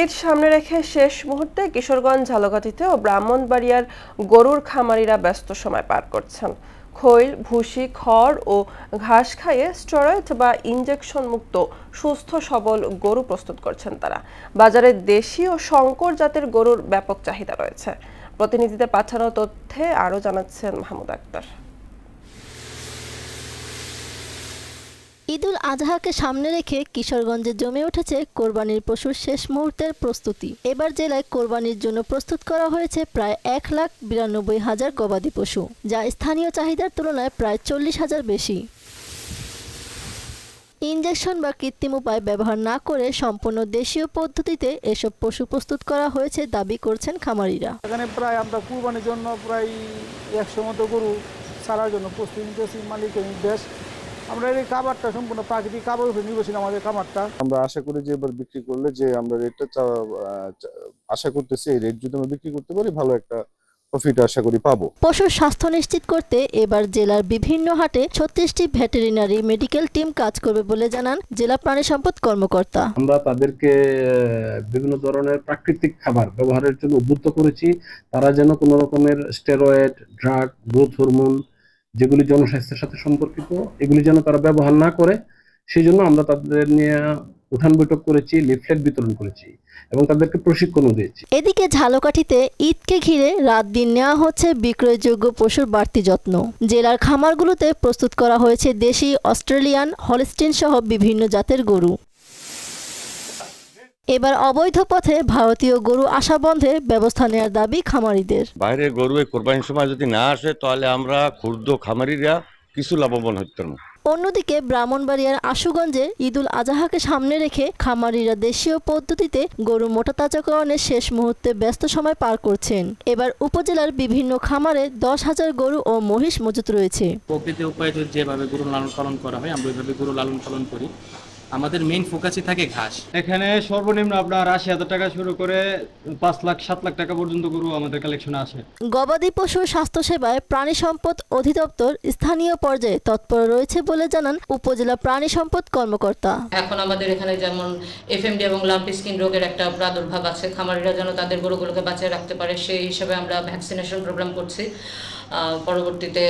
ঈদ সামনে রেখে শেষ মুহূর্তে কিশোরগঞ্জ ঝালকাঠিতে ও ব্রাহ্মণবাড়িয়ার গরুর খামারিরা ব্যস্ত সময় পার করছেন। খৈল, ভুসি, খড় ও ঘাস খাইয়ে স্টেরয়েড বা ইনজেকশন মুক্ত সুস্থ সবল গরু প্রস্তুত করছেন তারা। বাজারে দেশি ও শঙ্কর জাতের গরুর ব্যাপক চাহিদা রয়েছে। প্রতিনিধিদের পাঠানো তথ্যে আরও জানাচ্ছেন মাহমুদ আক্তার। ঈদুল আজহাকে সামনে রেখে কিশোরগঞ্জে জমে উঠেছে কোরবানির পশুর শেষ মুহূর্তের প্রস্তুতি। এবার জেলায় কোরবানির জন্য প্রস্তুত করা হয়েছে প্রায় 1,92,000 গবাদি পশু, যা স্থানীয় চাহিদার তুলনায় প্রায় 40,000 বেশি। ইনজেকশন বা কৃত্রিম উপায় ব্যবহার না করে সম্পূর্ণ দেশীয় পদ্ধতিতে এসব পশু প্রস্তুত করা হয়েছে দাবি করছেন খামারিরা। এখানে প্রায় আমরা কুরবানির জন্য প্রায় 100 মতো গরু ছাড়ার জন্য প্রস্তুতি নিতেছি মালিকের নির্দেশ। আমরা এই খাবারটা সম্পূর্ণ প্রাকৃতিক খাবার উপরে নির্ভরশীল আমাদের খাবারটা। আমরা আশা করি যে এবার বিক্রি করলে যে আমরা রেটটা আশা করতেছি এই রেট যদি আমরা বিক্রি করতে পারি ভালো একটা প্রফিট আশা করি পাবো। পশুর স্বাস্থ্য নিশ্চিত করতে এবার জেলার বিভিন্ন হাটে 36টি ভেটেরিনারি মেডিকেল টিম কাজ করবে বলে জানান জেলা প্রাণী সম্পদ কর্মকর্তা। আমরা তাদেরকে বিভিন্ন ধরনের প্রাকৃতিক খাবার ব্যবহারের জন্য উদ্বুদ্ধ করেছি। তারা যেন কোনো রকমের স্টেরয়েড, ড্রাগ, গ্রোথ হরমোন যেগুলি জনস্বাস্থ্যের সাথে সম্পর্কিত এগুলি যেন তারা ব্যবহার না করে, সেই জন্য আমরা তাদের নিয়ে উঠান বৈঠক করেছি, লিফলেট বিতরণ করেছি এবং তাদেরকে প্রশিক্ষণও দিয়েছি। এদিকে ঝালকাঠিতে ঈদকে ঘিরে রাত দিন নেওয়া হচ্ছে বিক্রয়যোগ্য পশুর বাড়তি যত্ন। জেলার খামারগুলোতে প্রস্তুত করা হয়েছে দেশি, অস্ট্রেলিয়ান, হলস্টিন সহ বিভিন্ন জাতের গরু। এবার অবৈধ পথে ভারতীয় গরু আসা বন্ধে ব্যবস্থা নেওয়ার দাবি খামারিদের। বাইরের গরু কোরবানির সময় যদি না আসে তাহলে আমরা ক্ষুদ্র খামারিরা কিছু লাভবান হতাম। অন্যদিকে ব্রাহ্মণবাড়িয়ার আশুগঞ্জে ঈদুল আজহাকে সামনে রেখে খামারিরা দেশীয় পদ্ধতিতে গরু মোটাতাজাকরণের শেষ মুহূর্তে ব্যস্ত সময় পার করছেন। এবার উপজেলার বিভিন্ন খামারে 10,000 গরু ও মহিষ মজুত রয়েছে। প্রকৃতির উপায়ে যেভাবে গরু লালন পালন করা হয় আমরা ওইভাবে গরু লালন পালন করি। আমাদের মেইন ফোকাসই থাকে ঘাস। এখানে সর্বনিম্ন আপনার 80,000 টাকা শুরু করে 5 লাখ 7 লাখ টাকা পর্যন্ত গরু আমাদের কালেকশনে আসে। গবাদি পশুর স্বাস্থ্যসেবায় প্রাণী সম্পদ অধিদপ্তর স্থানীয় পর্যায়ে তৎপর রয়েছে বলে জানান উপজেলা প্রাণী সম্পদ কর্মকর্তা। এখন আমাদের এখানে যেমন এফএমডি এবং লাম্পি স্কিন রোগের একটা প্রাদুর্ভাব আছে, খামারিরা যেন তাদের গরুগুলোকে বাঁচিয়ে রাখতে পারে সেই হিসাবে আমরা ভ্যাকসিনেশন প্রোগ্রাম করছি। পরবর্তীতে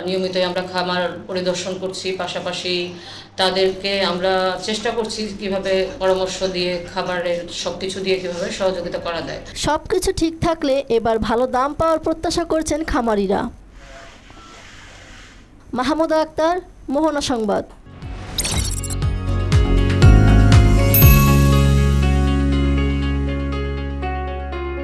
নিয়মিতই আমরা খামার পরিদর্শন করছি, পাশাপাশি তাদেরকে আমরা চেষ্টা করছি কিভাবে পরামর্শ দিয়ে খাবারের সবকিছু দিয়ে কিভাবে সহযোগিতা করা যায়। সবকিছু ঠিক থাকলে এবার ভালো দাম পাওয়ার প্রত্যাশা করছেন খামারিরা। মাহমুদ আক্তার, মোহনা সংবাদ।